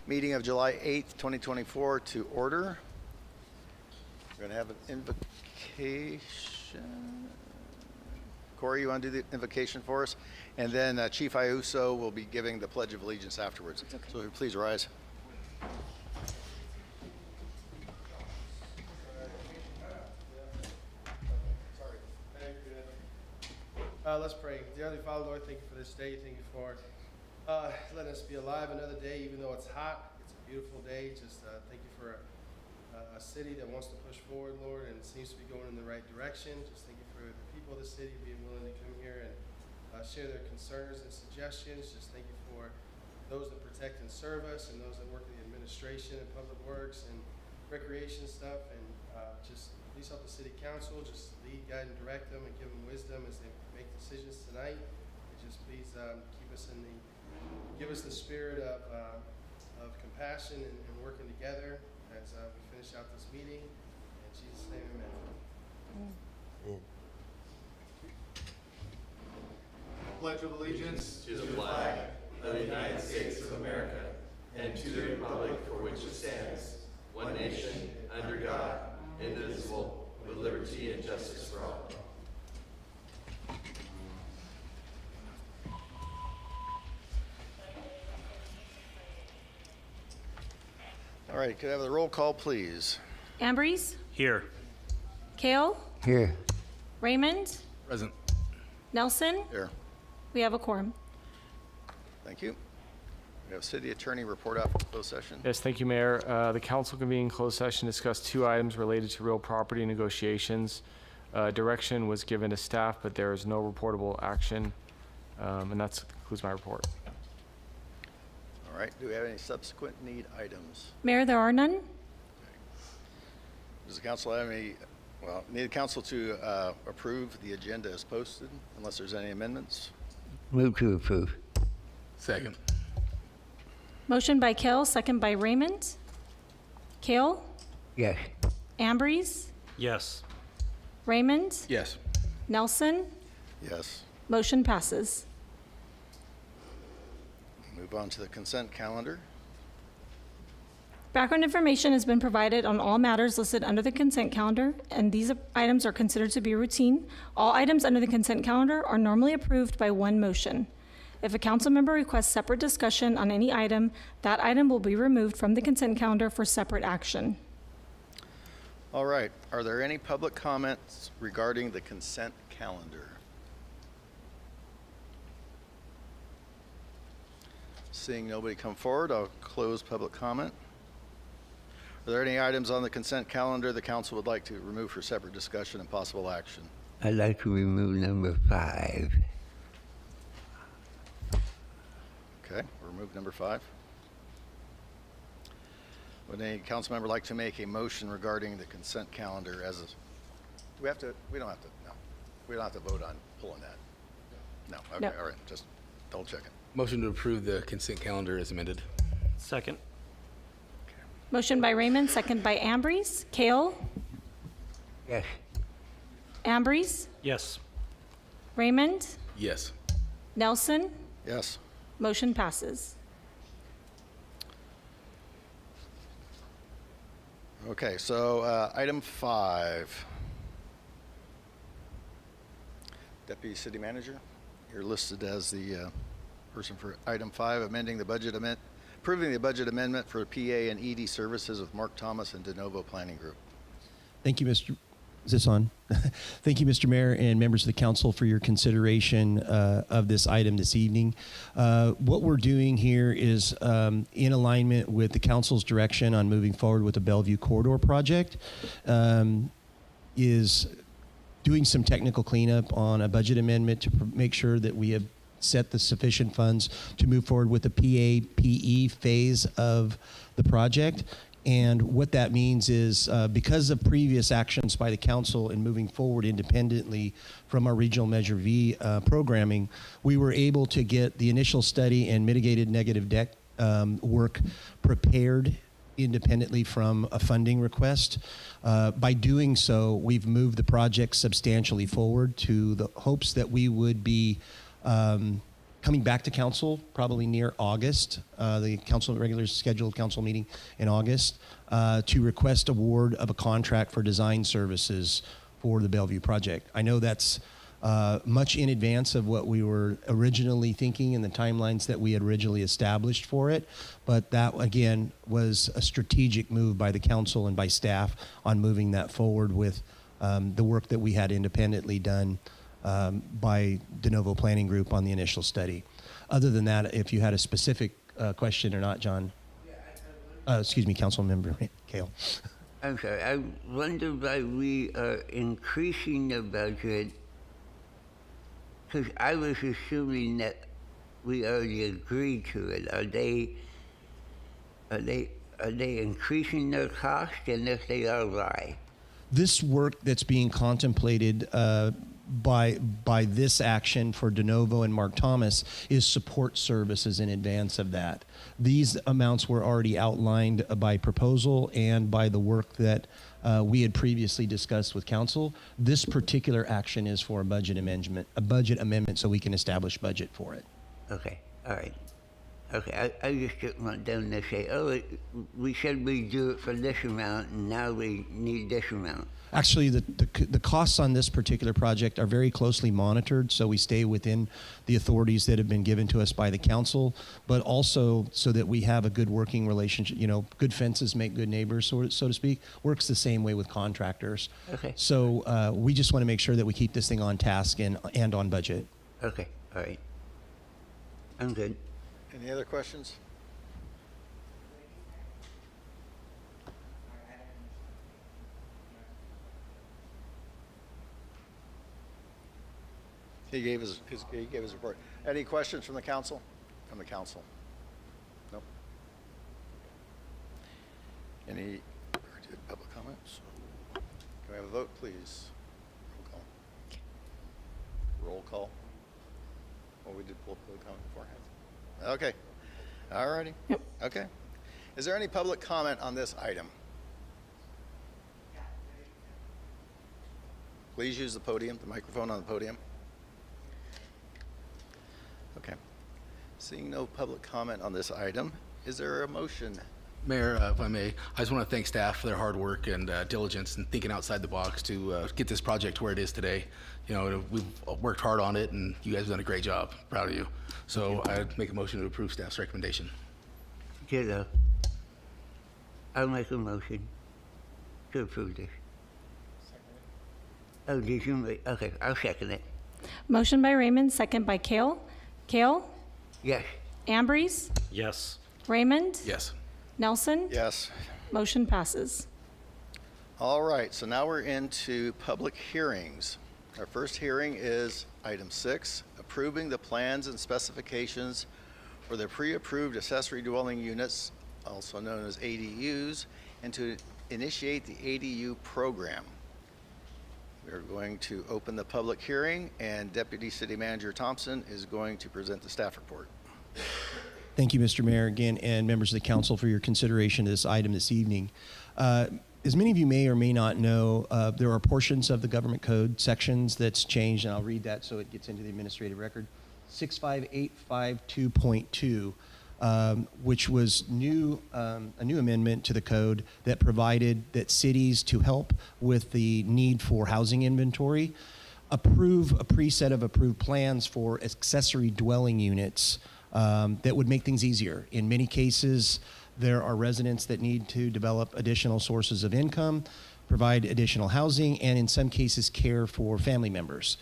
meeting of July 8th, 2024 to order. We're going to have an invocation. Corey, you want to do the invocation for us? And then Chief Iuso will be giving the Pledge of Allegiance afterwards. Okay. So please rise. Let's pray. Dear Heavenly Father, Lord, thank you for this day. Thank you for letting us be alive another day, even though it's hot. It's a beautiful day. Just thank you for a city that wants to push forward, Lord, and seems to be going in the right direction. Just thank you for the people of the city being willing to come here and share their concerns and suggestions. Just thank you for those that protect and serve us, and those that work in the administration and public works and recreation stuff, and just please help the city council, just lead, guide, and direct them, and give them wisdom as they make decisions tonight. And just please give us the spirit of compassion and working together as we finish out this meeting. In Jesus' name, amen. Pledge of allegiance to the flag of the United States of America and to the republic for which it stands, one nation, under God, indivisible, with liberty and justice for all. All right, could I have the roll call, please? Ambrose? Here. Kale? Here. Raymond? Present. Nelson? Here. We have a quorum. Thank you. We have City Attorney report out for closed session. Yes, thank you, Mayor. The council convened in closed session to discuss two items related to real property negotiations. Direction was given to staff, but there is no reportable action. And that concludes my report. All right, do we have any subsequent need items? Mayor, there are none. Does the council have any, need the council to approve the agenda as posted, unless there's any amendments? Move to approve. Second. Motion by Kale, second by Raymond. Kale? Yes. Ambrose? Yes. Raymond? Yes. Nelson? Yes. Motion passes. Move on to the consent calendar. Background information has been provided on all matters listed under the consent calendar, and these items are considered to be routine. All items under the consent calendar are normally approved by one motion. If a council member requests separate discussion on any item, that item will be removed from the consent calendar for separate action. All right, are there any public comments regarding the consent calendar? Seeing nobody come forward, I'll close public comment. Are there any items on the consent calendar the council would like to remove for separate discussion and possible action? I'd like to remove number 5. Okay, we'll remove number 5. Would any council member like to make a motion regarding the consent calendar as a, we don't have to vote on pulling that. No, okay, No. all right, just double checking. Motion to approve the consent calendar as amended. Second. Motion by Raymond, second by Ambrose. Kale? Yes. Ambrose? Yes. Raymond? Yes. Nelson? Yes. Motion passes. Okay, so item 5. Deputy City Manager, you're listed as the person for item 5, amending the budget approving the budget amendment for PA and ED services with Mark Thomas and De Novo Planning Group. Thank you, Mr. Is this on? Thank you, Mr. Mayor and members of the council for your consideration of this item this evening. What we're doing here is in alignment with the council's direction on moving forward with the Bellevue Corridor project, is doing some technical cleanup on a budget amendment to make sure that we have set the sufficient funds to move forward with the PA-PE phase of the project. And what that means is because of previous actions by the council in moving forward independently from our Regional Measure V programming, we were able to get the initial study and mitigated negative debt work prepared independently from a funding request. By doing so, we've moved the project substantially forward to the hopes that we would be coming back to council probably near August, the council regular scheduled council meeting in August, to request award of a contract for design services for the Bellevue project. I know that's much in advance of what we were originally thinking and the timelines that we had originally established for it. But that, again, was a strategic move by the council and by staff on moving that forward with the work that we had independently done by De Novo Planning Group on the initial study. Other than that, if you had a specific question or not, John. Excuse me, Council Member Kale. I'm sorry. I wonder why we are increasing the budget, because I was assuming that we already agreed to it. Are they increasing their cost? And if they are, why? This work that's being contemplated by this action for De Novo and Mark Thomas is support services in advance of that. These amounts were already outlined by proposal and by the work that we had previously discussed with council. This particular action is for a budget amendment, so we can establish budget for it. Okay, all right. Okay, I just didn't want them to say, oh, we said we'd do it for this amount, and now we need this amount. Actually, the costs on this particular project are very closely monitored, so we stay within the authorities that have been given to us by the council, but also so that we have a good working relationship. You know, good fences make good neighbors, so to speak. Works the same way with contractors. Okay. So we just want to make sure that we keep this thing on task and on budget. Okay, all right. I'm good. Any other questions? He gave his report. Any questions from the council? From the council? Nope. Any public comments? Can we have a vote, please? Roll call. Roll call. Well, we did pull public comment beforehand. Okay. All righty. Yep. Okay. Is there any public comment on this item? Please use the podium, the microphone on the podium. Okay. Seeing no public comment on this item, is there a motion? Mayor, if I may, I just want to thank staff for their hard work and diligence and thinking outside the box to get this project to where it is today. You know, we've worked hard on it, and you guys have done a great job. Proud of you. So I'd make a motion to approve staff's recommendation. Ditto. I'll make a motion to approve this. Oh, did you make? Okay, I'll second it. Motion by Raymond, second by Kale. Kale? Yes. Ambrose? Yes. Raymond? Yes. Nelson? Yes. Motion passes. All right, so now we're into public hearings. Our first hearing is item 6, approving the plans and specifications for the pre-approved accessory dwelling units, also known as ADUs, and to initiate the ADU program. We are going to open the public hearing, and Deputy City Manager Thompson is going to present the staff report. Thank you, Mr. Mayor, again, and members of the council for your consideration of this item this evening. As many of you may or may not know, there are portions of the government code sections that's changed, and I'll read that so it gets into the administrative record. 65852.2, which was a new amendment to the code that provided that cities, to help with the need for housing inventory, approve a preset of approved plans for accessory dwelling units that would make things easier. In many cases, there are residents that need to develop additional sources of income, provide additional housing, and in some cases care for family members.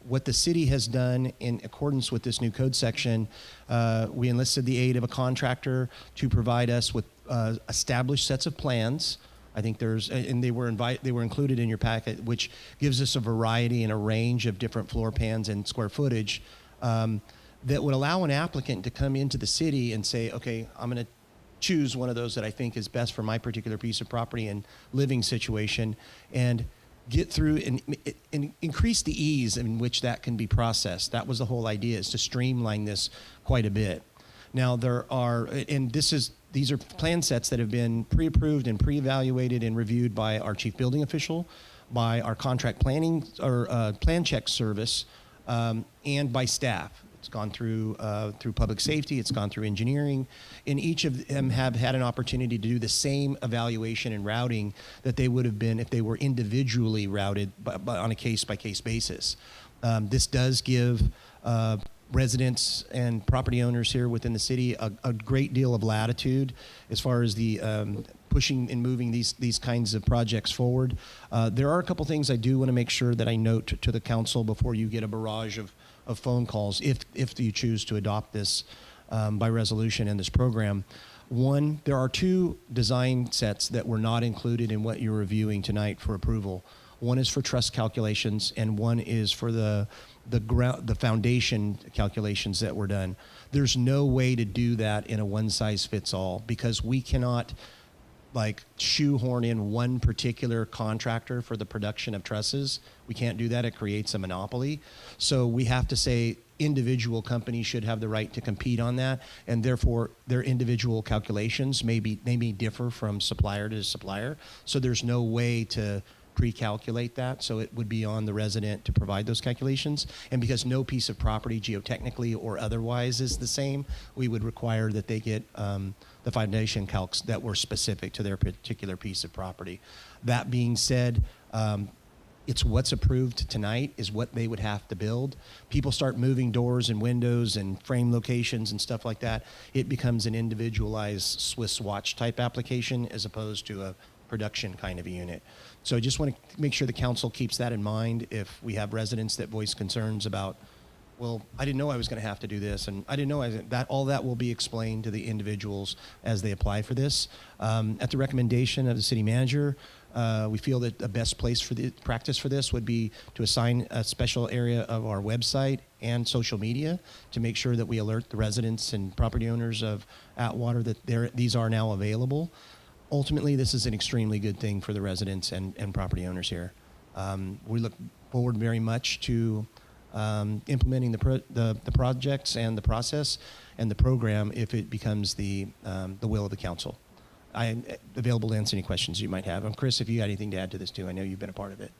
What the city has done in accordance with this new code section, we enlisted the aid of a contractor to provide us with established sets of plans. I think and they were included in your packet, which gives us a variety and a range of different floor plans and square footage that would allow an applicant to come into the city and say, okay, I'm going to choose one of those that I think is best for my particular piece of property and living situation, and get through and increase the ease in which that can be processed. That was the whole idea, is to streamline this quite a bit. Now there are, and these are plan sets that have been pre-approved and pre-evaluated and reviewed by our chief building official, by our contract planning or plan check service, and by staff It's gone through public safety. It's gone through engineering, and each of them have had an opportunity to do the same evaluation and routing that they would have been if they were individually routed on a case-by-case basis. This does give residents and property owners here within the city a great deal of latitude as far as the pushing and moving these kinds of projects forward. There are a couple things I do want to make sure that I note to the council before you get a barrage of phone calls if you choose to adopt this by resolution in this program. One, there are two design sets that were not included in what you're reviewing tonight for approval. One is for truss calculations, and one is for the foundation calculations that were done. There's no way to do that in a one-size-fits-all because we cannot shoehorn in one particular contractor for the production of trusses. We can't do that. It creates a monopoly. So we have to say individual companies should have the right to compete on that, and therefore their individual calculations may differ from supplier to supplier. So there's no way to pre-calculate that, so it would be on the resident to provide those calculations. And because no piece of property geotechnically or otherwise is the same, we would require that they get the foundation calcs that were specific to their particular piece of property. That being said, it's what's approved tonight is what they would have to build. People start moving doors and windows and frame locations and stuff like that. It becomes an individualized Swiss watch type application as opposed to a production kind of a unit. So I just want to make sure the council keeps that in mind if we have residents that voice concerns about, well, I didn't know I was going to have to do this, and I didn't know that all that will be explained to the individuals as they apply for this. At the recommendation of the city manager, we feel that the best place for the practice for this would be to assign a special area of our website and social media to make sure that we alert the residents and property owners of Atwater that these are now available. Ultimately, this is an extremely good thing for the residents and property owners here. We look forward very much to implementing the projects and the process and the program if it becomes the will of the council. I am available to answer any questions you might have. And Chris, if you got anything to add to this too, I know you've been a part of it.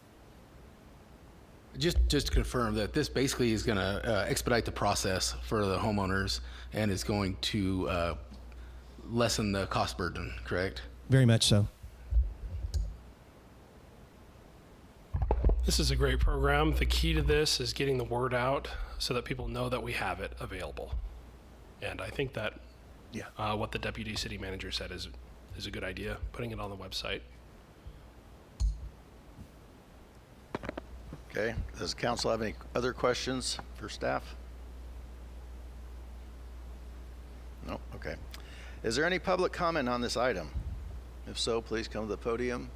Just to confirm that this basically is going to expedite the process for the homeowners and is going to lessen the cost burden, correct? Very much so. This is a great program. The key to this is getting the word out so that people know that we have it available. And I think that what the deputy city manager said is a good idea, putting it on the website. Okay, does council have any other questions for staff? No, okay. Is there any public comment on this item? If so, please come to the podium.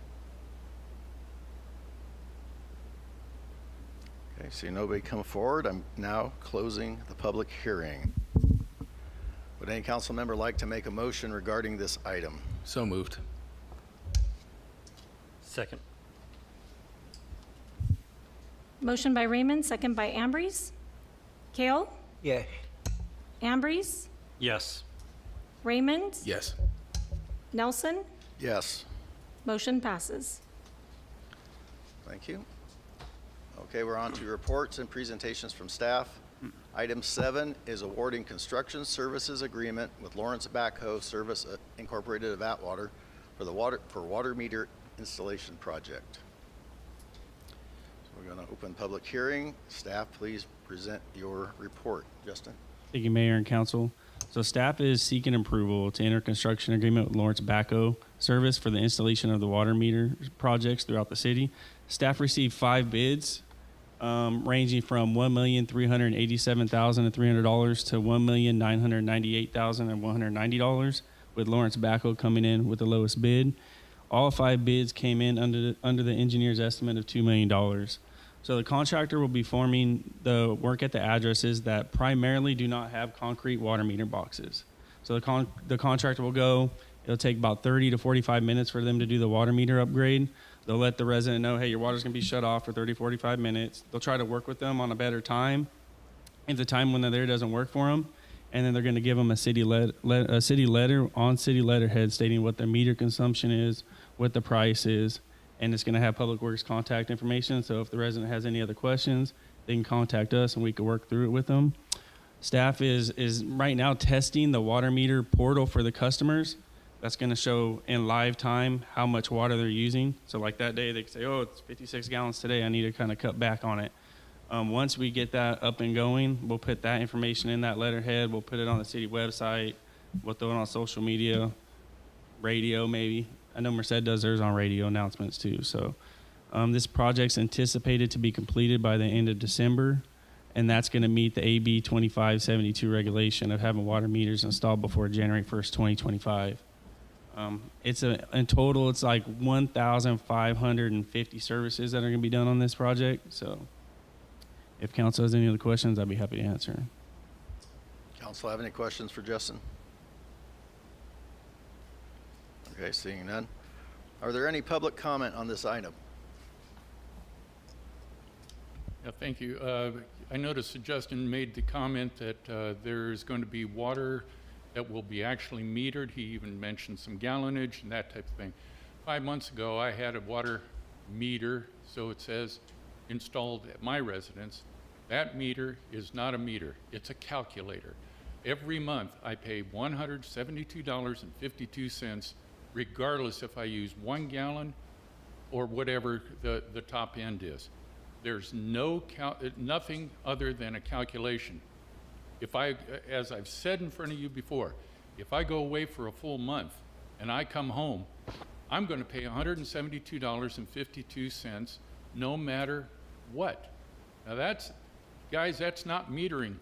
Okay, see nobody come forward. I'm now closing the public hearing. Would any council member like to make a motion regarding this item? So moved. Second. Motion by Raymond, second by Ambrose. Kale? Yes. Ambrose? Yes. Raymond? Yes. Nelson? Yes. Motion passes. Thank you. Okay, we're on to reports and presentations from staff. Item 7 is awarding construction services agreement with Lawrence Backhoe Service Incorporated of Atwater for water meter installation project. So we're going to open public hearing. Staff, please present your report. Justin. Thank you, Mayor and Council. So staff is seeking approval to enter construction agreement with Lawrence Backhoe Service for the installation of the water meter projects throughout the city. Staff received 5 bids, ranging from $1,387,300 to $1,998,190, with Lawrence Backhoe coming in with the lowest bid. All 5 bids came in under the engineer's estimate of $2 million. So the contractor will be performing the work at the addresses that primarily do not have concrete water meter boxes. So the contractor will go, it'll take about 30 to 45 minutes for them to do the water meter upgrade. They'll let the resident know, hey, your water's gonna be shut off for 30, 45 minutes. They'll try to work with them on a better time if the time when they're there doesn't work for them. And then they're gonna give them a city letter on city letterhead stating what their meter consumption is, what the price is, and it's gonna have Public Works contact information. So if the resident has any other questions, they can contact us and we can work through it with them. Staff is right now testing the water meter portal for the customers. That's going to show in live time how much water they're using. So like that day, they can say, oh, it's 56 gallons today. I need to kind of cut back on it. Once we get that up and going, we'll put that information in that letterhead. We'll put it on the city website. We'll throw it on social media, radio maybe. I know Merced does theirs on radio announcements too. So this project's anticipated to be completed by the end of December. And that's going to meet the AB 2572 regulation of having water meters installed before January 1st, 2025. In total, it's like 1,550 services that are going to be done on this project. So if council has any other questions, I'd be happy to answer. Council have any questions for Justin? Okay, seeing none. Are there any public comment on this item? Yeah, thank you. I noticed that Justin made the comment that there's going to be water that will be actually metered. He even mentioned some gallonage and that type of thing. 5 months ago, I had a water meter, so it says, installed at my residence. That meter is not a meter, it's a calculator. Every month, I pay $172.52, regardless if I use 1 gallon or whatever the top end is. There's nothing other than a calculation. If I, as I've said in front of you before, if I go away for a full month and I come home, I'm going to pay $172.52 no matter what. Now that's, guys, that's not metering.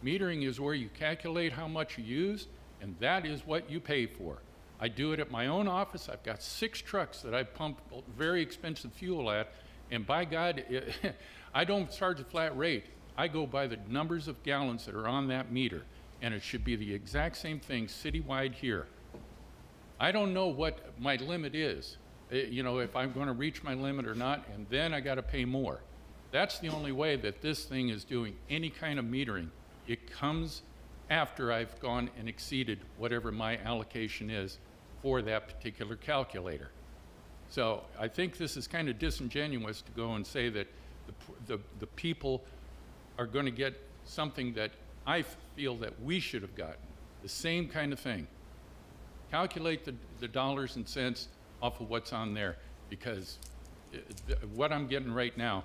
Metering is where you calculate how much you use, and that is what you pay for. I do it at my own office. I've got 6 trucks that I pump very expensive fuel at. And by God, I don't charge a flat rate. I go by the numbers of gallons that are on that meter, and it should be the exact same thing citywide here. I don't know what my limit is, you know, if I'm going to reach my limit or not, and then I got to pay more. That's the only way that this thing is doing any kind of metering. It comes after I've gone and exceeded whatever my allocation is for that particular calculator. So I think this is kind of disingenuous to go and say that the people are going to get something that I feel that we should have gotten, the same kind of thing. Calculate the dollars and cents off of what's on there, because what I'm getting right now,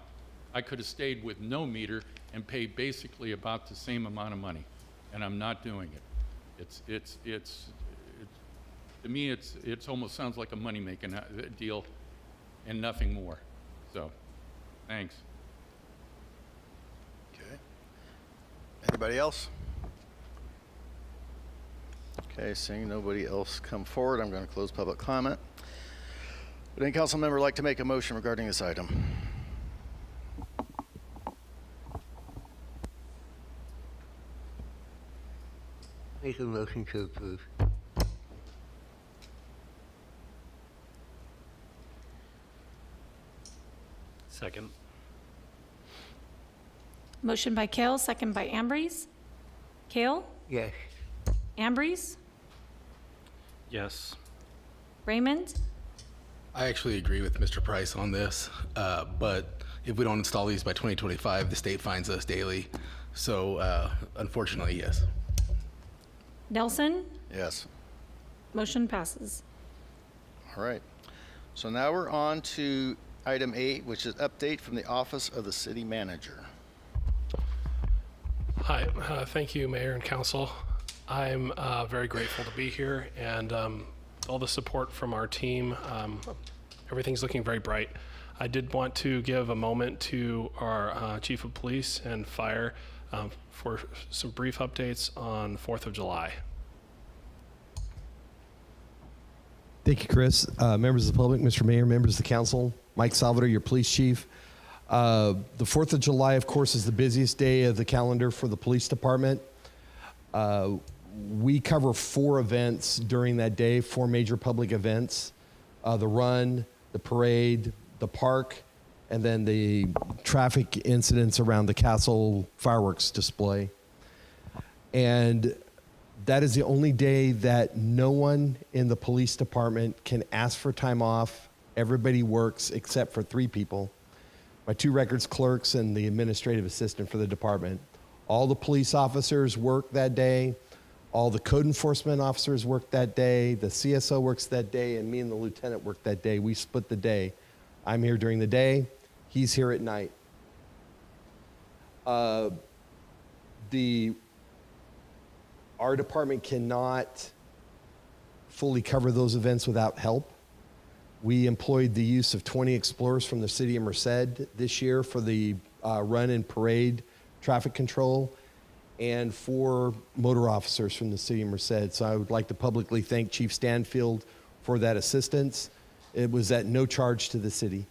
I could have stayed with no meter and paid basically about the same amount of money, and I'm not doing it. It's to me, it's almost sounds like a money-making deal and nothing more. So, thanks. Okay. Anybody else? Okay, seeing nobody else come forward, I'm going to close public comment. Would any council member like to make a motion regarding this item? Make a motion to approve. Second. Motion by Kale, second by Ambrose. Kale? Yes. Ambrose? Yes. Raymond? I actually agree with Mr. Price on this, but if we don't install these by 2025, the state fines us daily. So unfortunately, yes. Nelson? Yes. Motion passes. All right. So now we're on to item 8, which is update from the Office of the City Manager. Hi, thank you, Mayor and Council. I'm very grateful to be here, and all the support from our team. Everything's looking very bright. I did want to give a moment to our Chief of Police and Fire for some brief updates on 4th of July. Thank you, Chris. Members of the public, Mr. Mayor, members of the council, Mike Salvador, your police chief. The 4th of July, of course, is the busiest day of the calendar for the police department. We cover 4 events during that day, 4 major public events. The run, the parade, the park, and then the traffic incidents around the castle fireworks display. And that is the only day that no one in the police department can ask for time off. Everybody works except for 3 people. My 2 records clerks and the administrative assistant for the department. All the police officers work that day. All the code enforcement officers work that day. The CSO works that day, and me and the lieutenant work that day. We split the day. I'm here during the day. He's here at night. Our department cannot fully cover those events without help. We employed the use of 20 explorers from the city of Merced this year for the run and parade traffic control, and 4 motor officers from the city of Merced. So I would like to publicly thank Chief Stanfield for that assistance. It was at no charge to the city.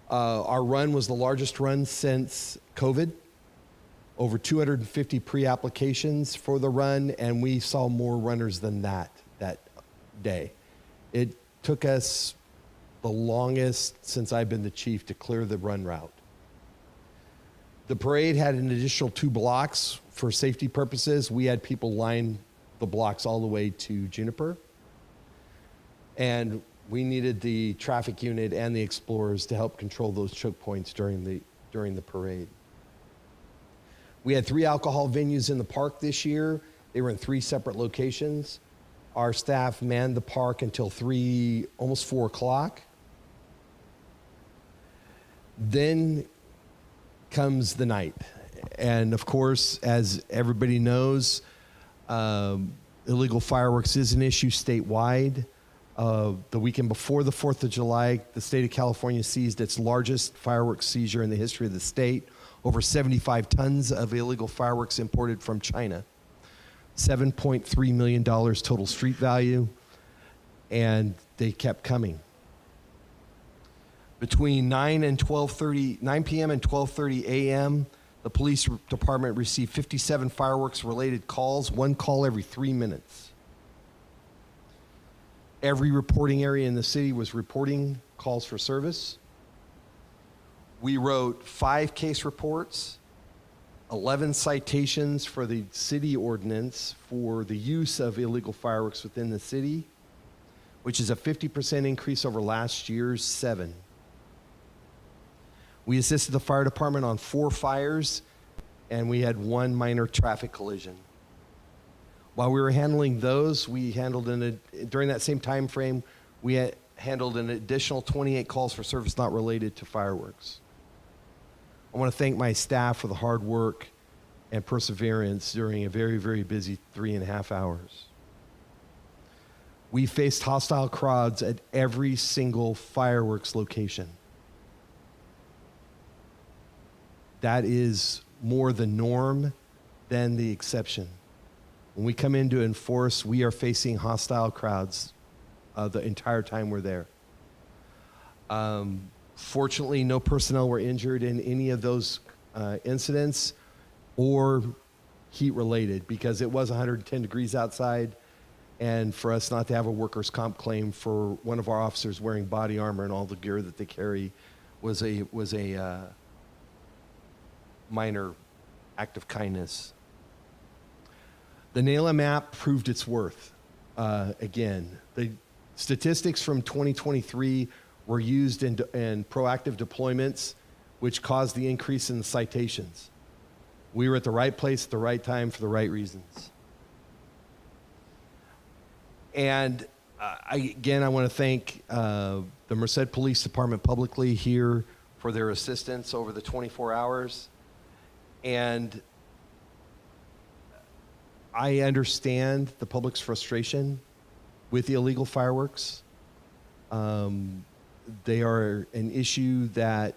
Our run was the largest run since COVID. Over 250 pre-applications for the run, and we saw more runners than that day. It took us the longest since I've been the chief to clear the run route. The parade had an additional 2 blocks for safety purposes. We had people line the blocks all the way to Juniper. And we needed the traffic unit and the explorers to help control those choke points during the parade. We had 3 alcohol venues in the park this year. They were in 3 separate locations. Our staff manned the park until almost 4 o'clock. Then comes the night. And of course, as everybody knows, illegal fireworks is an issue statewide. The weekend before the 4th of July, the state of California seized its largest fireworks seizure in the history of the state. Over 75 tons of illegal fireworks imported from China. $7.3 million total street value, and they kept coming. Between 9 p.m. and 12:30 a.m., the police department received 57 fireworks-related calls, 1 call every 3 minutes. Every reporting area in the city was reporting calls for service. We wrote 5 case reports, 11 citations for the city ordinance for the use of illegal fireworks within the city, which is a 50% increase over last year's 7. We assisted the fire department on 4 fires, and we had 1 minor traffic collision. While we were handling those, during that same time frame, we handled an additional 28 calls for service not related to fireworks. I want to thank my staff for the hard work and perseverance during a very, very busy 3.5 hours. We faced hostile crowds at every single fireworks location. That is more the norm than the exception. When we come in to enforce, we are facing hostile crowds the entire time we're there. Fortunately, no personnel were injured in any of those incidents or heat-related, because it was 110 degrees outside, and for us not to have a workers' comp claim for one of our officers wearing body armor and all the gear that they carry was a minor act of kindness. The NAILA map proved its worth. Again, the statistics from 2023 were used in proactive deployments, which caused the increase in the citations. We were at the right place at the right time for the right reasons. And I want to thank the Merced Police Department publicly here for their assistance over the 24 hours. And I understand the public's frustration with the illegal fireworks. They are an issue that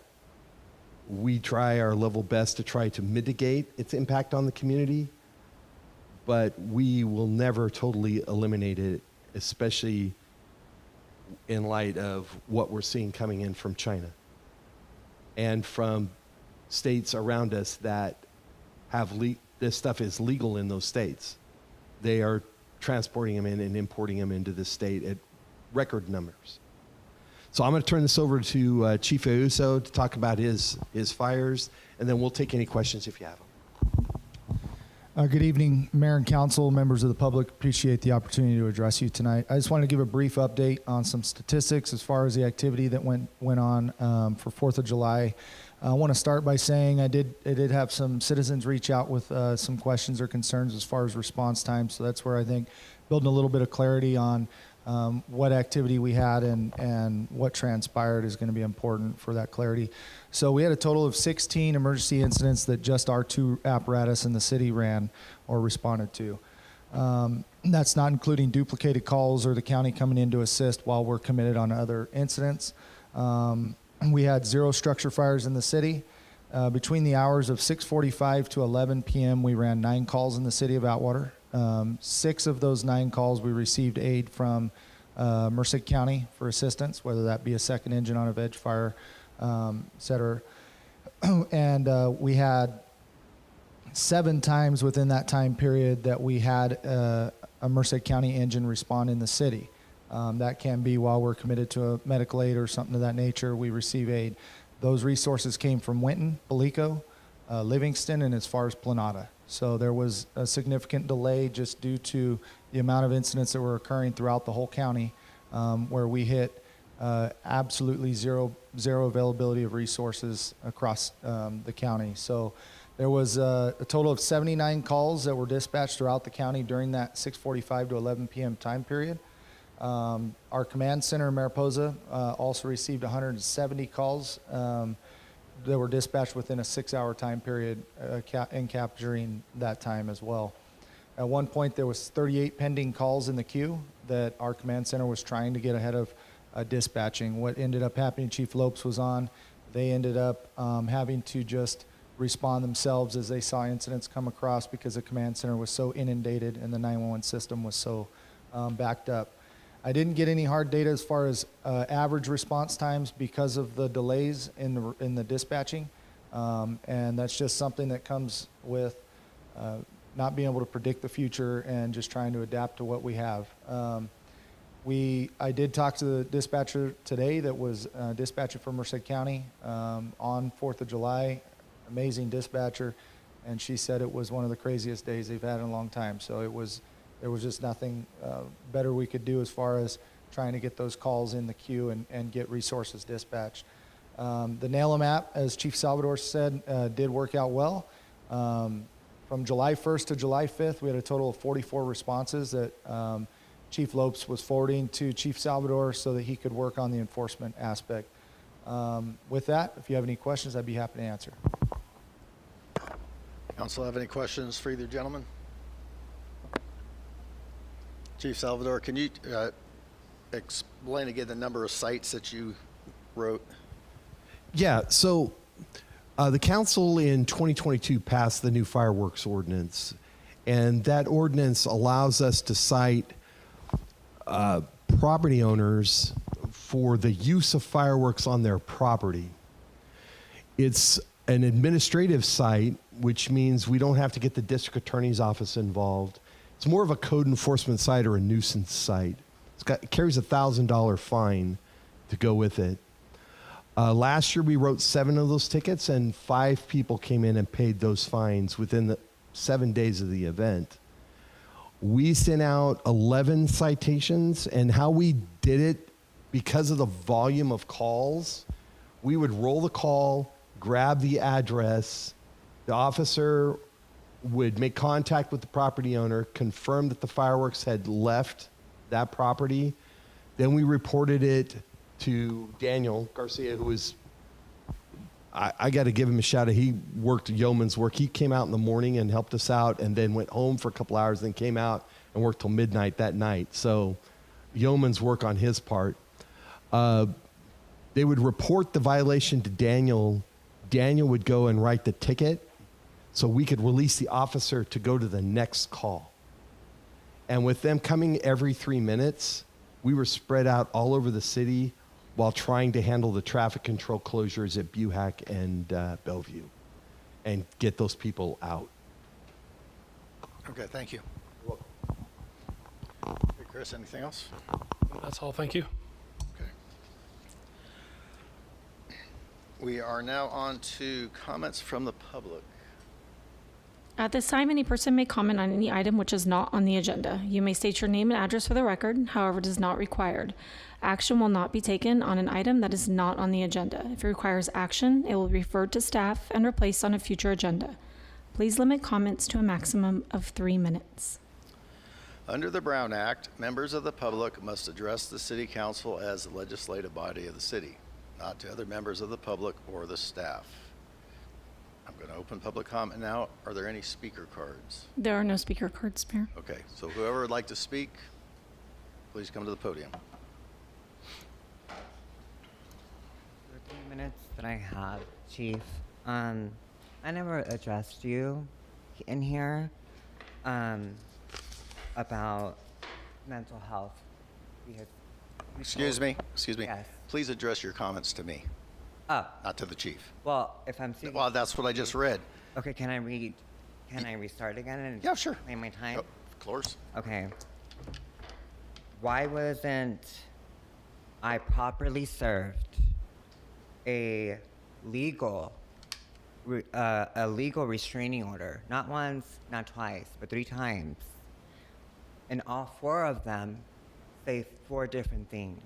we try our level best to try to mitigate its impact on the community, but we will never totally eliminate it, especially in light of what we're seeing coming in from China and from states around us that have this stuff is legal in those states. They are transporting them in and importing them into the state at record numbers. So I'm going to turn this over to Chief Euso to talk about his fires, and then we'll take any questions if you have them. Good evening, Mayor and Council, members of the public. Appreciate the opportunity to address you tonight. I just wanted to give a brief update on some statistics as far as the activity that went on for 4th of July. I want to start by saying I did have some citizens reach out with some questions or concerns as far as response time. So that's where I think building a little bit of clarity on what activity we had and what transpired is going to be important for that clarity. So we had a total of 16 emergency incidents that just our 2 apparatus in the city ran or responded to. That's not including duplicated calls or the county coming in to assist while we're committed on other incidents. We had 0 structure fires in the city. Between the hours of 6:45 to 11 p.m., we ran 9 calls in the city of Atwater. 6 of those 9 calls, we received aid from Merced County for assistance, whether that be a second engine on a veg fire, et cetera. And we had 7 times within that time period that we had a Merced County engine respond in the city. That can be while we're committed to a medical aid or something of that nature, we receive aid. Those resources came from Winton, Palico, Livingston, and as far as Planada. So there was a significant delay just due to the amount of incidents that were occurring throughout the whole county, where we hit absolutely zero availability of resources across the county. So there was a total of 79 calls that were dispatched throughout the county during that 6:45 to 11 p.m. time period. Our command center in Mariposa also received 170 calls that were dispatched within a 6-hour time period in capturing that time as well. At one point, there was 38 pending calls in the queue that our command center was trying to get ahead of dispatching. What ended up happening, Chief Lopes was on. They ended up having to just respond themselves as they saw incidents come across because the command center was so inundated and the 911 system was so backed up. I didn't get any hard data as far as average response times because of the delays in the dispatching, and that's just something that comes with not being able to predict the future and just trying to adapt to what we have. I did talk to the dispatcher today that was dispatching for Merced County on 4th of July. Amazing dispatcher, and she said it was one of the craziest days they've had in a long time. So there was just nothing better we could do as far as trying to get those calls in the queue and get resources dispatched. The NAILM app, as Chief Salvador said, did work out well. From July 1st to July 5th, we had a total of 44 responses that Chief Lopes was forwarding to Chief Salvador so that he could work on the enforcement aspect. With that, if you have any questions, I'd be happy to answer. Council have any questions for either gentleman? Chief Salvador, can you explain again the number of sites that you wrote? Yeah, so the council in 2022 passed the new fireworks ordinance, and that ordinance allows us to cite property owners for the use of fireworks on their property. It's an administrative site, which means we don't have to get the district attorney's office involved. It's more of a code enforcement site or a nuisance site. It carries a $1,000 fine to go with it. Last year, we wrote 7 of those tickets, and 5 people came in and paid those fines within the 7 days of the event. We sent out 11 citations, and how we did it, because of the volume of calls, we would roll the call, grab the address, the officer would make contact with the property owner, confirm that the fireworks had left that property. Then we reported it to Daniel Garcia, who was, I got to give him a shout out. He worked yeoman's work. He came out in the morning and helped us out, and then went home for a couple hours, then came out and worked till midnight that night. So yeoman's work on his part. They would report the violation to Daniel. Daniel would go and write the ticket so we could release the officer to go to the next call. And with them coming every 3 minutes, we were spread out all over the city while trying to handle the traffic control closures at Buhack and Bellevue and get those people out. Okay, thank you. You're welcome. Hey, Chris, anything else? That's all. Thank you. Okay. We are now on to comments from the public. At this time, any person may comment on any item which is not on the agenda. You may state your name and address for the record, however, it is not required. Action will not be taken on an item that is not on the agenda. If it requires action, it will be referred to staff and replaced on a future agenda. Please limit comments to a maximum of 3 minutes. Under the Brown Act, members of the public must address the city council as the legislative body of the city, not to other members of the public or the staff. I'm going to open public comment now. Are there any speaker cards? There are no speaker cards, Mayor. Okay, so whoever would like to speak, please come to the podium. The 3 minutes that I have, Chief, I never addressed you in here about mental health. Because Excuse me. Yes. Please address your comments to me, Oh, not to the chief. well, if I'm speaking. Well, that's what I just read. Okay, can I restart again and Yeah, sure. claim my time? Oh, of course. Okay. Why wasn't I properly served a legal restraining order? Not once, not twice, but 3 times. And all 4 of them say 4 different things.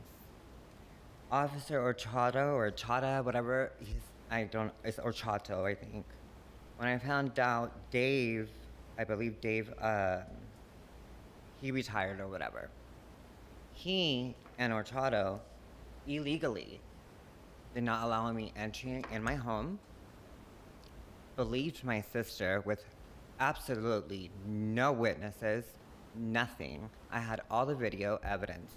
Officer Orchado or Chada, whatever, it's Orchato, I think. When I found out Dave, I believe Dave, he retired or whatever. He and Orchado illegally did not allow me entry in my home, believed my sister with absolutely no witnesses, nothing. I had all the video evidence.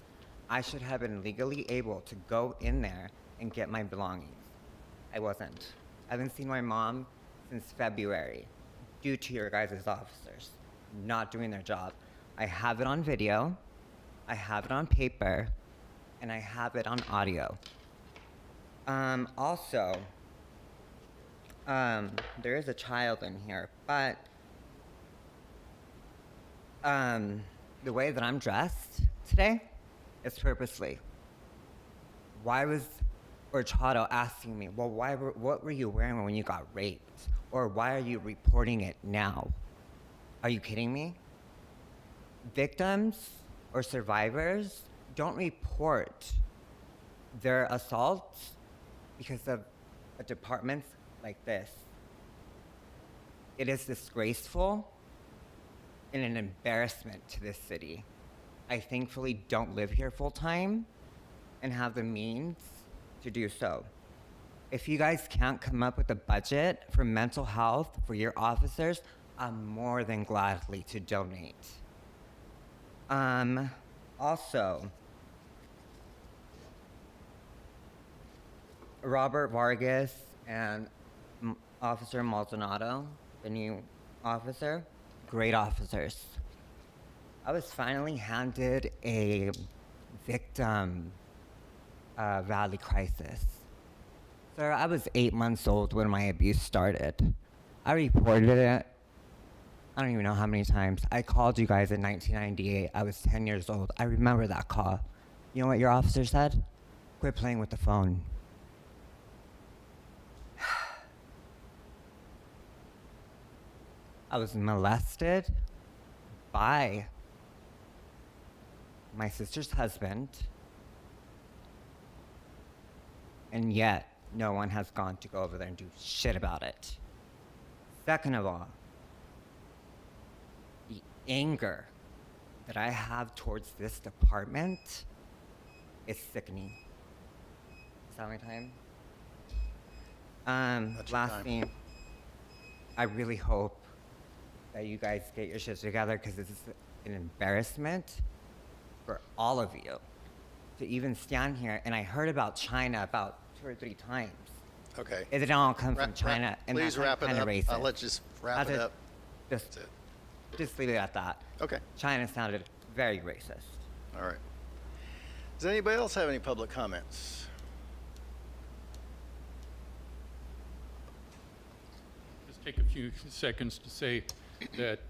I should have been legally able to go in there and get my belongings. I wasn't. I haven't seen my mom since February due to your guys' officers not doing their job. I have it on video, I have it on paper, and I have it on audio. Also, there is a child in here, but the way that I'm dressed today is purposely. Why was Orchado asking me, well, what were you wearing when you got raped? Or why are you reporting it now? Are you kidding me? Victims or survivors don't report their assaults because of a department like this. It is disgraceful and an embarrassment to this city. I thankfully don't live here full time and have the means to do so. If you guys can't come up with a budget for mental health for your officers, I'm more than gladly to donate. Also, Robert Vargas and Officer Maldonado, the new officer, great officers. I was finally handed a victim valley crisis. Sir, I was 8 months old when my abuse started. I reported it, I don't even know how many times. I called you guys in 1998. I was 10 years old. I remember that call. You know what your officer said? Quit playing with the phone. I was molested by my sister's husband, and yet no one has gone to go over there and do shit about it. Second of all, the anger that I have towards this department is sickening. Is that my time? That's your Last time. thing, I really hope that you guys get your shit together because this is an embarrassment for all of you to even stand here. And I heard about China about 2 or 3 times. Okay. It didn't all come from China, and Please that's wrap it kind up. of racist. Let's just wrap it up. Just, That's it. just leave it at that. Okay. China sounded very racist. All right. Does anybody else have any public comments? Just take a few seconds to say that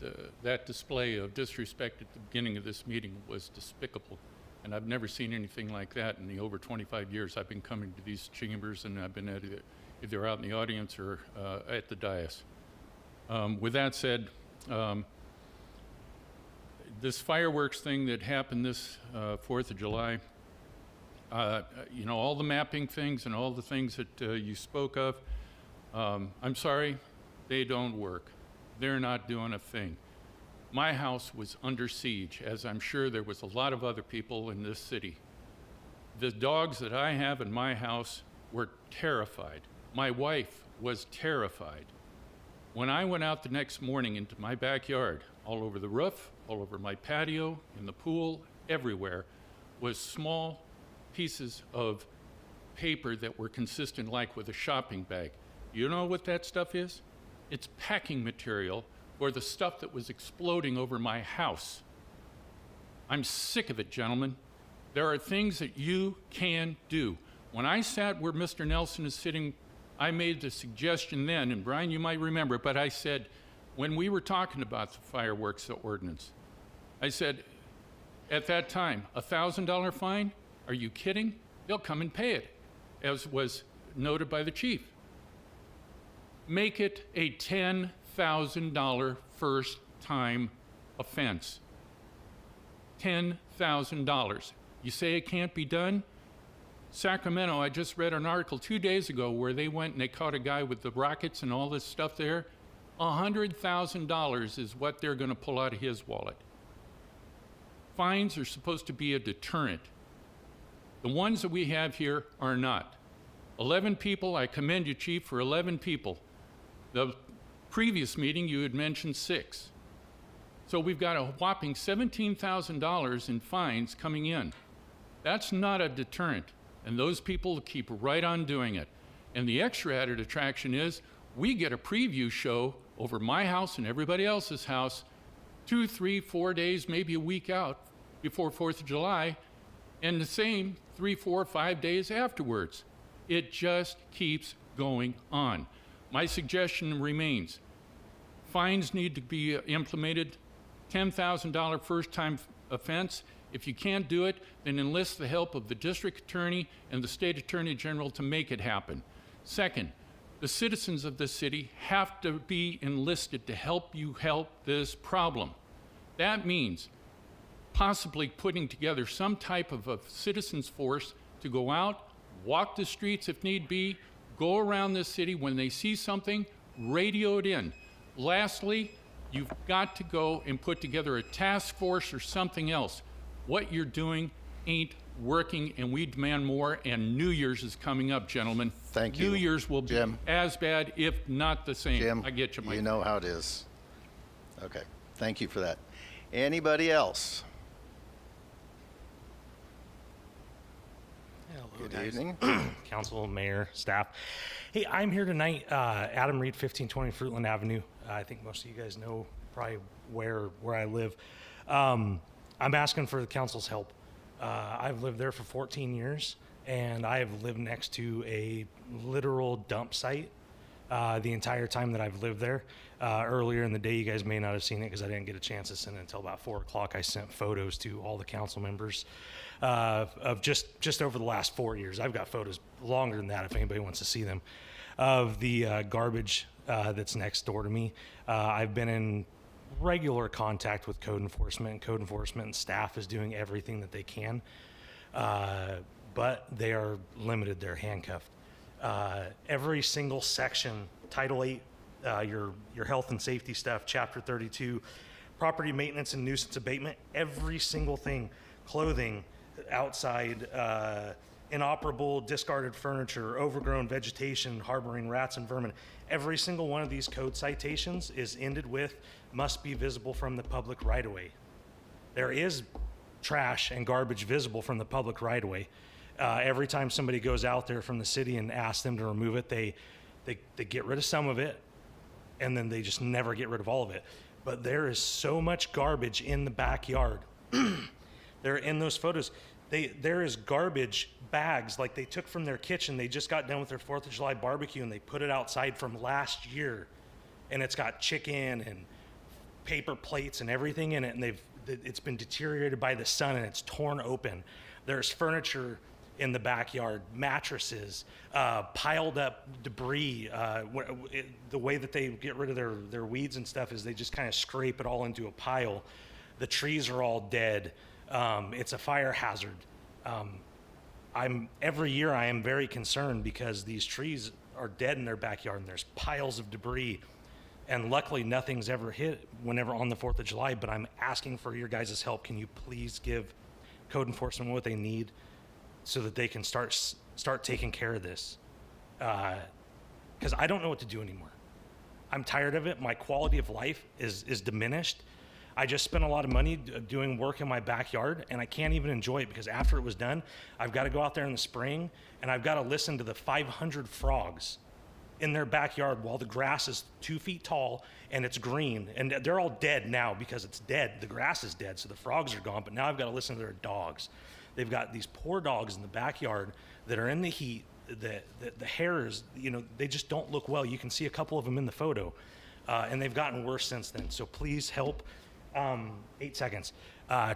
that display of disrespect at the beginning of this meeting was despicable. And I've never seen anything like that in the over 25 years I've been coming to these chambers, and I've been at either out in the audience or at the dais. With that said, this fireworks thing that happened this 4th of July, you know, all the mapping things and all the things that you spoke of, I'm sorry, they don't work. They're not doing a thing. My house was under siege, as I'm sure there was a lot of other people in this city. The dogs that I have in my house were terrified. My wife was terrified. When I went out the next morning into my backyard, all over the roof, all over my patio, in the pool, everywhere, was small pieces of paper that were consistent like with a shopping bag. You know what that stuff is? It's packing material for the stuff that was exploding over my house. I'm sick of it, gentlemen. There are things that you can do. When I sat where Mr. Nelson is sitting, I made the suggestion then, and Brian, you might remember, but I said, when we were talking about the fireworks ordinance, I said, at that time, a $1,000 fine? Are you kidding? They'll come and pay it, as was noted by the chief. Make it a $10,000 first-time offense. $10,000. You say it can't be done? Sacramento, I just read an article 2 days ago where they went and they caught a guy with the rockets and all this stuff there. $100,000 is what they're going to pull out of his wallet. Fines are supposed to be a deterrent. The ones that we have here are not. 11 people, I commend you, Chief, for 11 people. The previous meeting, you had mentioned 6. So we've got a whopping $17,000 in fines coming in. That's not a deterrent, and those people keep right on doing it. And the extra added attraction is we get a preview show over my house and everybody else's house 2, 3, 4 days, maybe a week out before 4th of July, and the same 3, 4, 5 days afterwards. It just keeps going on. My suggestion remains, fines need to be implemented, $10,000 first-time offense. If you can't do it, then enlist the help of the district attorney and the state attorney general to make it happen. Second, the citizens of this city have to be enlisted to help you help this problem. That means possibly putting together some type of a citizens force to go out, walk the streets if need be, go around this city. When they see something, radio it in. Lastly, you've got to go and put together a task force or something else. What you're doing ain't working, and we demand more, and New Year's is coming up, gentlemen. Thank you. New Year's will be Jim. as bad, if not the same. Jim, I get you, Mike. you know how it is. Okay, thank you for that. Anybody else? Hello, Good guys. evening. Council, mayor, staff. Hey, I'm here tonight, Adam Reed, 1520 Fruitland Avenue. I think most of you guys know probably where I live. I'm asking for the council's help. I've lived there for 14 years, and I have lived next to a literal dump site the entire time that I've lived there. Earlier in the day, you guys may not have seen it because I didn't get a chance to send it until about 4 o'clock. I sent photos to all the council members of just over the last 4 years. I've got photos longer than that if anybody wants to see them, of the garbage that's next door to me. I've been in regular contact with code enforcement. Code enforcement and staff is doing everything that they can, but they are limited. They're handcuffed. Every single section, Title 8, your health and safety stuff, Chapter 32, property maintenance and nuisance abatement, every single thing, clothing, outside, inoperable, discarded furniture, overgrown vegetation, harboring rats and vermin. Every single one of these code citations is ended with must be visible from the public right-of-way. There is trash and garbage visible from the public right-of-way. Every time somebody goes out there from the city and asks them to remove it, they get rid of some of it, and then they just never get rid of all of it. But there is so much garbage in the backyard. They're in those photos. There is garbage bags like they took from their kitchen. They just got done with their 4th of July barbecue, and they put it outside from last year, and it's got chicken and paper plates and everything in it, and it's been deteriorated by the sun, and it's torn open. There's furniture in the backyard, mattresses, piled up debris. The way that they get rid of their weeds and stuff is they just kind of scrape it all into a pile. The trees are all dead. It's a fire hazard. Every year I am very concerned because these trees are dead in their backyard and there's piles of debris. And luckily nothing's ever hit whenever on the 4th of July, but I'm asking for your guys' help. Can you please give code enforcement what they need so that they can start taking care of this? Because I don't know what to do anymore. I'm tired of it. My quality of life is diminished. I just spent a lot of money doing work in my backyard, and I can't even enjoy it because after it was done, I've got to go out there in the spring, and I've got to listen to the 500 frogs in their backyard while the grass is 2 feet tall and it's green. And they're all dead now because it's dead. The grass is dead, so the frogs are gone, but now I've got to listen to their dogs. They've got these poor dogs in the backyard that are in the heat. The hairs, they just don't look well. You can see a couple of them in the photo, and they've gotten worse since then. So please help. 8 seconds.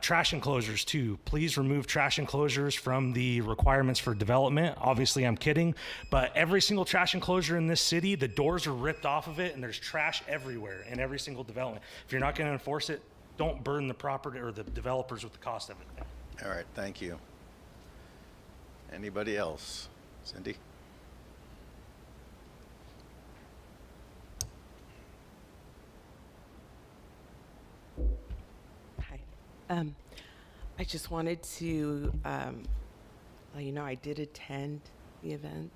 Trash enclosures too. Please remove trash enclosures from the requirements for development. Obviously, I'm kidding, but every single trash enclosure in this city, the doors are ripped off of it, and there's trash everywhere in every single development. If you're not going to enforce it, don't burden the property or the developers with the cost of it. All right, thank you. Anybody else? Cindy? I just wanted to let you know I did attend the event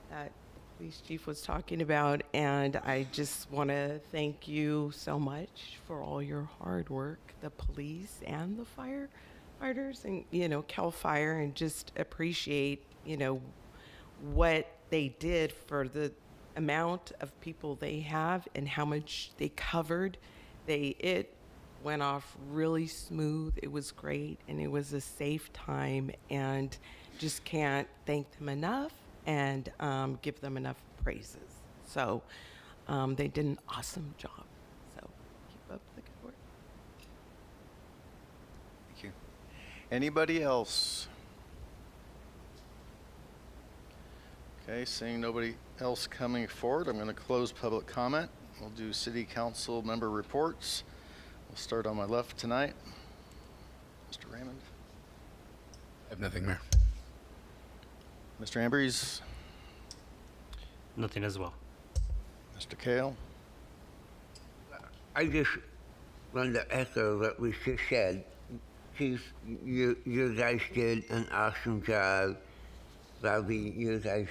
that police chief was talking about, and I just want to thank you so much for all your hard work, the police and the firefighters and, CAL FIRE, and just appreciate, what they did for the amount of people they have and how much they covered. It went off really smooth. It was great, and it was a safe time, and just can't thank them enough and give them enough praises. So they did an awesome job. So keep up the good work. Thank you. Anybody else? Okay, seeing nobody else coming forward, I'm going to close public comment. We'll do city council member reports. We'll start on my left tonight. Mr. Raymond. I have nothing, Mayor. Mr. Ambrose. Nothing as well. Mr. Kale. I just wanted to echo what was just said. Chief, you guys did an awesome job. Bobby, you guys,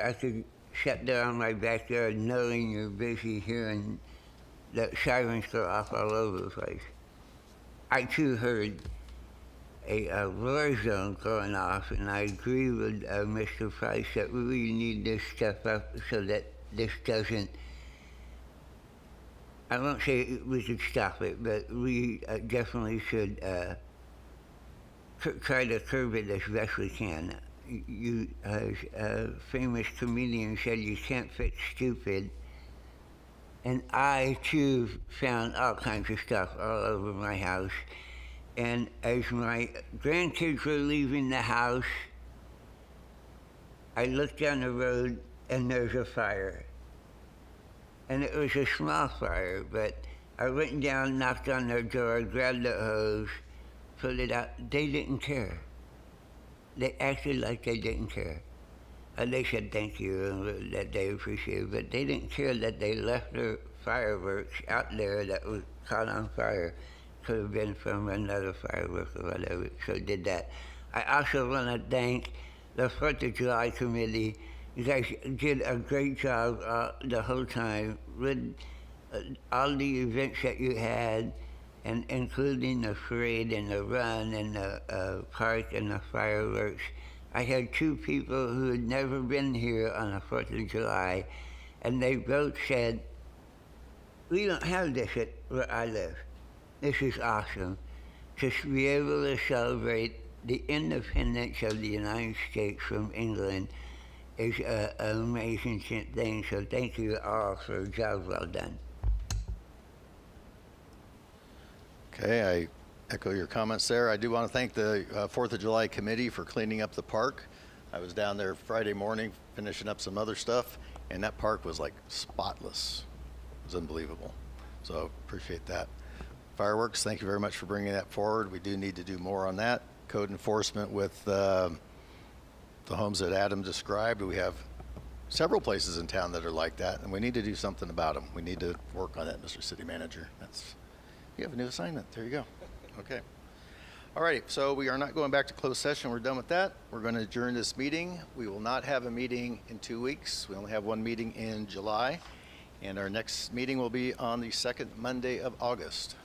I could sit there in my backyard knowing you're busy hearing the sirens go off all over the place. I too heard a war zone going off, and I agree with Mr. Price that we really need this stuff up so that this doesn't, I won't say we should stop it, but we definitely should try to curb it as best we can. You, as a famous comedian said, you can't fix stupid. And I, too, found all kinds of stuff all over my house. And as my grandkids were leaving the house, I looked down the road, and there's a fire. And it was a small fire, but I went down, knocked on their door, grabbed the hose, put it out. They didn't care. They acted like they didn't care. They said thank you and that they appreciated it, but they didn't care that they left their fireworks out there that was caught on fire. Could have been from another firework or whatever, so did that. I also want to thank the 4th of July committee. You guys did a great job the whole time with all the events that you had, and including the parade and the run and the park and the fireworks. I had 2 people who had never been here on the 4th of July, and they both said, we don't have this at where I live. This is awesome. To be able to celebrate the independence of the United States from England is an amazing thing, so thank you all for a job well done. Okay, echo your comments there. I do want to thank the 4th of July committee for cleaning up the park. I was down there Friday morning finishing up some other stuff, and that park was like spotless. It was unbelievable. So appreciate that. Fireworks, thank you very much for bringing that forward. We do need to do more on that. Code enforcement with the homes that Adam described. We have several places in town that are like that, and we need to do something about them. We need to work on that, Mr. City Manager. You have a new assignment. There you go. Okay. All right, so we are not going back to closed session. We're done with that. We're going to adjourn this meeting. We will not have a meeting in 2 weeks. We only have one meeting in July, and our next meeting will be on the second Monday of August.